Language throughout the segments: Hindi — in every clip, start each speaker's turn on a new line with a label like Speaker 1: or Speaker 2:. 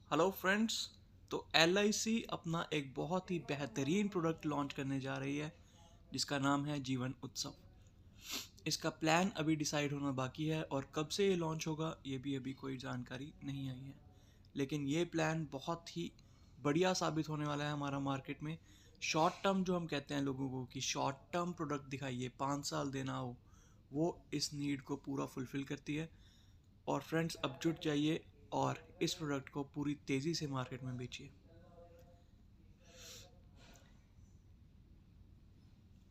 Speaker 1: Hello friends. तो एल अपना एक बहुत ही बेहतरीन प्रोडक्ट लॉन्च करने जा रही है जिसका नाम है जीवन उत्सव। इसका प्लान अभी डिसाइड होना बाकी है और कब से ये लॉन्च होगा ये भी अभी कोई जानकारी नहीं आई है, लेकिन ये प्लान बहुत ही बढ़िया साबित होने वाला है हमारा मार्केट में। शॉर्ट टर्म जो हम कहते हैं लोगों को कि शॉर्ट टर्म प्रोडक्ट दिखाइए 5 साल देना हो, वो इस नीड को पूरा फुलफ़िल करती है। और फ्रेंड्स अब जुट जाइए और इस प्रोडक्ट को पूरी तेज़ी से मार्केट में बेचिए।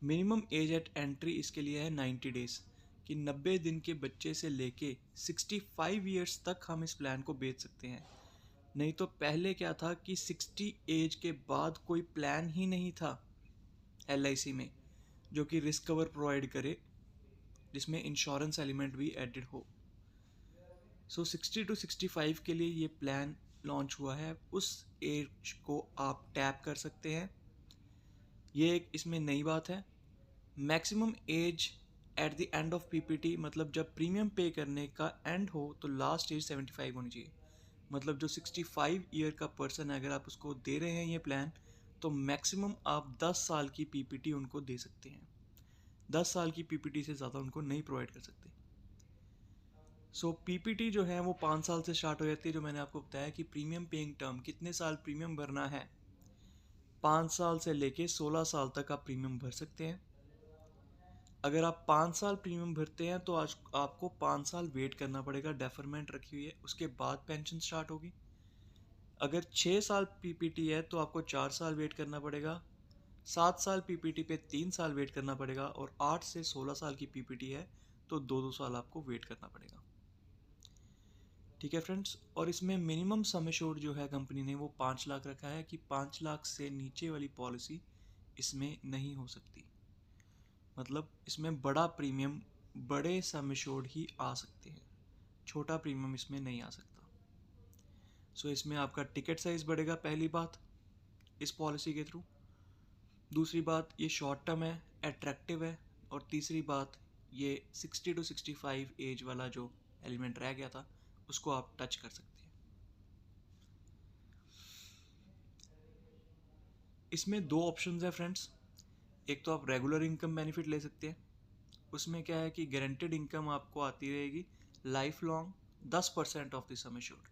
Speaker 1: मिनिमम एज एट एंट्री इसके लिए है 90 डेज़, कि 90 दिन के बच्चे से लेके 65 ईयर्स तक हम इस प्लान को बेच सकते हैं। नहीं तो पहले क्या था कि 60 एज के बाद कोई प्लान ही नहीं था एल में जो कि रिस्क कवर प्रोवाइड करे, जिसमें इंश्योरेंस एलिमेंट भी एडेड हो। 60 टू 65 के लिए ये प्लान लॉन्च हुआ है। उस एज को आप टैप कर सकते हैं। ये एक इसमें नई बात है। Maximum age at the end of PPT, मतलब जब प्रीमियम पे करने का एंड हो तो लास्ट एज 75 होनी चाहिए। मतलब जो 65 ईयर का पर्सन है, अगर आप उसको दे रहे हैं ये प्लान, तो मैक्सिमम आप 10 साल की पीपीटी उनको दे सकते हैं। 10 साल की पीपीटी से ज़्यादा उनको नहीं प्रोवाइड कर सकते। पीपीटी जो है वो 5 साल से स्टार्ट हो जाती है। जो मैंने आपको बताया कि प्रीमियम पेइंग टर्म कितने साल प्रीमियम भरना है, 5 साल से लेके 16 साल तक आप प्रीमियम भर सकते हैं। अगर आप 5 साल प्रीमियम भरते हैं तो आज आपको 5 साल वेट करना पड़ेगा, डेफरमेंट रखी हुई है, उसके बाद पेंशन स्टार्ट होगी। अगर 6 साल पीपीटी है तो आपको 4 साल वेट करना पड़ेगा। 7 साल पीपीटी पे 3 साल वेट करना पड़ेगा, और 8 से 16 साल की पीपीटी है तो 2-2 साल आपको वेट करना पड़ेगा। ठीक है फ्रेंड्स। और इसमें मिनिमम सम एश्योर्ड जो है कंपनी ने वो 5 लाख रखा है, कि 5 लाख से नीचे वाली पॉलिसी इसमें नहीं हो सकती। मतलब इसमें बड़ा प्रीमियम, बड़े सम एश्योर्ड ही आ सकते हैं, छोटा प्रीमियम इसमें नहीं आ सकता। इसमें आपका टिकट साइज़ बढ़ेगा, पहली बात इस पॉलिसी के थ्रू। दूसरी बात, ये शॉर्ट टर्म है, अट्रैक्टिव है। और तीसरी बात, ये 60 टू 65 एज वाला जो एलिमेंट रह गया था उसको आप टच कर सकते हैं। इसमें दो ऑप्शंस हैं फ्रेंड्स। एक तो आप रेगुलर इनकम बेनिफिट ले सकते हैं। उसमें क्या है कि गारंटेड इनकम आपको आती रहेगी life long 10% of the sum assured.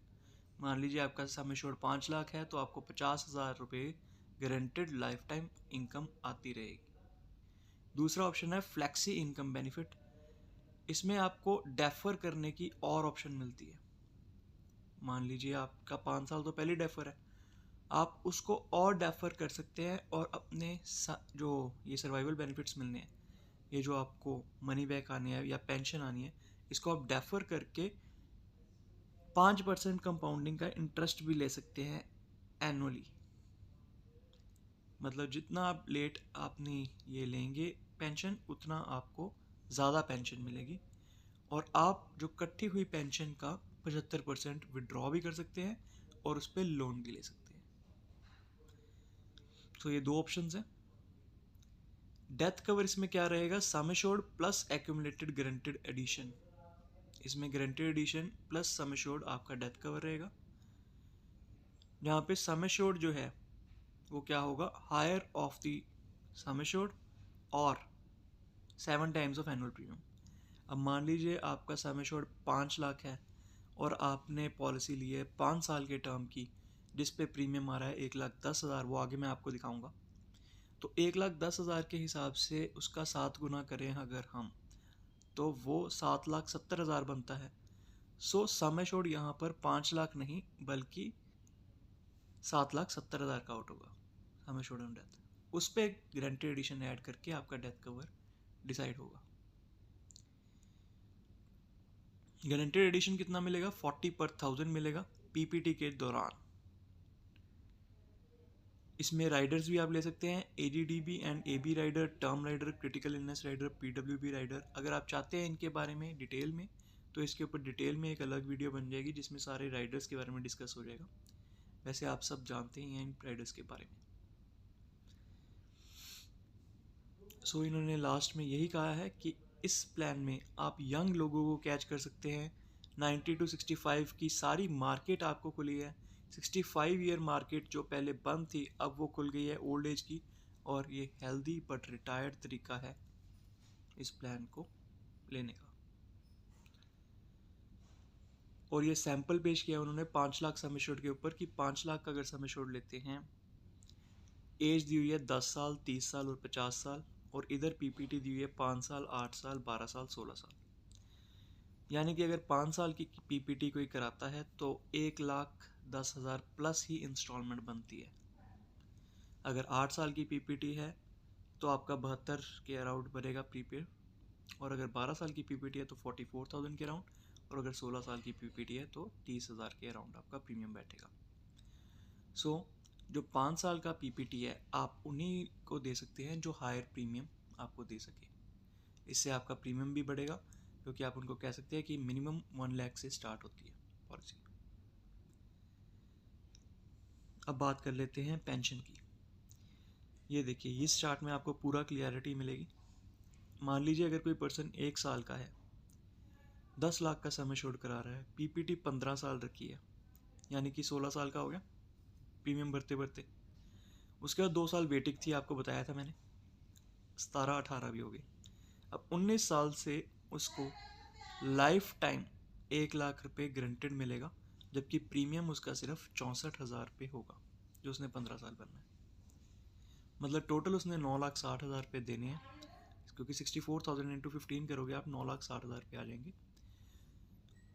Speaker 1: मान लीजिए आपका सम एश्योर्ड 5 लाख है तो आपको 50,000 रुपये गारंटेड लाइफ टाइम इनकम आती रहेगी। दूसरा ऑप्शन है फ्लैक्सी इनकम बेनिफिट। इसमें आपको डेफर करने की और ऑप्शन मिलती है। मान लीजिए आपका 5 साल तो पहले डेफर है, आप उसको और डेफर कर सकते हैं और अपने जो ये सर्वाइवल बेनिफिट्स मिलने हैं, ये जो आपको मनी बैक आनी है या पेंशन आनी है, इसको आप डेफर करके 5% कंपाउंडिंग का इंटरेस्ट भी ले सकते हैं एनुअली। मतलब जितना आप लेट अपनी ये लेंगे पेंशन, उतना आपको ज़्यादा पेंशन मिलेगी। और आप जो कट्ठी हुई पेंशन का 75% विड्रॉ भी कर सकते हैं और उस पर लोन भी ले सकते हैं। ये दो ऑप्शंस हैं। डेथ कवर इसमें क्या रहेगा, sum assured plus accumulated guaranteed addition. इसमें guaranteed addition plus sum assured आपका डेथ कवर रहेगा, जहाँ पे सम एश्योर्ड जो है वो क्या होगा, higher of the sum assured और 7 टाइम्स ऑफ एनुअल प्रीमियम। अब मान लीजिए आपका सम एश्योर्ड 5 लाख है और आपने पॉलिसी ली है 5 साल के टर्म की, जिस पे प्रीमियम आ रहा है 1,10,000, वो आगे मैं आपको दिखाऊंगा। तो 1,10,000 के हिसाब से उसका 7 गुना करें अगर हम, तो वो 7,70,000 बनता है। सम एश्योर्ड यहाँ पर 5 लाख नहीं बल्कि 7,70,000 का आउट होगा सम एश्योर्ड ऑन डेथ। उस पर गारंटी एडिशन ऐड करके आपका डेथ कवर डिसाइड होगा। गारंटेड एडिशन कितना मिलेगा, 40/1000 मिलेगा पीपीटी के दौरान। इसमें राइडर्स भी आप ले सकते हैं, ADDB and AB rider, term rider, critical illness rider, PWB rider. अगर आप चाहते हैं इनके बारे में डिटेल में, तो इसके ऊपर डिटेल में एक अलग वीडियो बन जाएगी जिसमें सारे राइडर्स के बारे में डिस्कस हो जाएगा। वैसे आप सब जानते ही हैं इन राइडर्स के बारे में। इन्होंने लास्ट में यही कहा है कि इस प्लान में आप यंग लोगों को कैच कर सकते हैं। 90 टू 65 की सारी मार्केट आपको खुली है। 65 ईयर मार्केट जो पहले बंद थी अब वो खुल गई है ओल्ड एज की, और ये हेल्दी बट रिटायर्ड तरीका है इस प्लान को लेने का। और ये सैंपल पेश किया उन्होंने 5 लाख सम एश्योर्ड के ऊपर कि 5 लाख का अगर सम एश्योर्ड लेते हैं, एज दी हुई है 10 साल, 30 साल और 50 साल, और इधर पीपीटी दी हुई है 5 साल, 8 साल, 12 साल, 16 साल। यानी कि अगर 5 साल की पीपीटी कोई कराता है तो 1,10,000 प्लस ही इंस्टॉलमेंट बनती है। अगर 8 साल की पीपीटी है तो आपका 72 के अराउंड बनेगा प्रीपेड, और अगर 12 साल की पीपीटी है तो 44,000 के अराउंड, और अगर 16 साल की पीपीटी है तो 30,000 के अराउंड आपका प्रीमियम बैठेगा। सो जो 5 साल का पीपीटी है आप उन्हीं को दे सकते हैं जो हायर प्रीमियम आपको दे सके। इससे आपका प्रीमियम भी बढ़ेगा, क्योंकि आप उनको कह सकते हैं कि मिनिमम 1 लाख से स्टार्ट होती है पॉलिसी। अब बात कर लेते हैं पेंशन की। ये देखिए इस चार्ट में आपको पूरा क्लियरिटी मिलेगी। मान लीजिए अगर कोई पर्सन 1 साल का है, 10 लाख का सम एश्योर्ड करा रहा है, पीपीटी 15 साल रखी है, यानी कि 16 साल का हो गया प्रीमियम भरते भरते। उसके बाद 2 साल वेटिंग थी, आपको बताया था मैंने, 17-18 भी हो गई। अब 19 साल से उसको लाइफ टाइम 1 लाख रुपए ग्रंटेड मिलेगा, जबकि प्रीमियम उसका सिर्फ 64,000 रुपये होगा जो उसने 15 साल भरना है। मतलब टोटल उसने 9,60,000 रुपये देने हैं, क्योंकि 64,000 इंटू 15 करोगे आप 9,60,000 रुपये आ जाएंगे।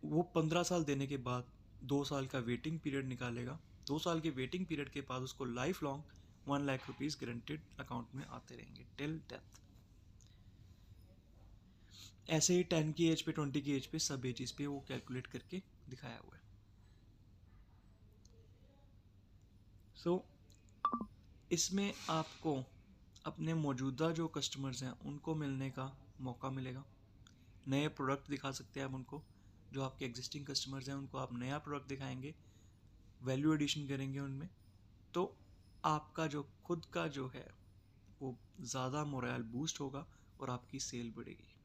Speaker 1: वो 15 साल देने के बाद 2 साल का वेटिंग पीरियड निकालेगा। 2 साल के वेटिंग पीरियड के बाद उसको life long 1 lakh rupees guaranteed account में आते रहेंगे टिल डेथ। ऐसे ही 10 की एज पे, 20 की एज पे, सब एजेस पे वो कैलकुलेट करके दिखाया हुआ है। सो इसमें आपको अपने मौजूदा जो कस्टमर्स हैं उनको मिलने का मौका मिलेगा। नए प्रोडक्ट दिखा सकते हैं आप उनको। जो आपके एग्जिस्टिंग कस्टमर्स हैं उनको आप नया प्रोडक्ट दिखाएंगे, वैल्यू एडिशन करेंगे उनमें, तो आपका जो खुद का जो है वो ज़्यादा मोरल बूस्ट होगा और आपकी सेल बढ़ेगी।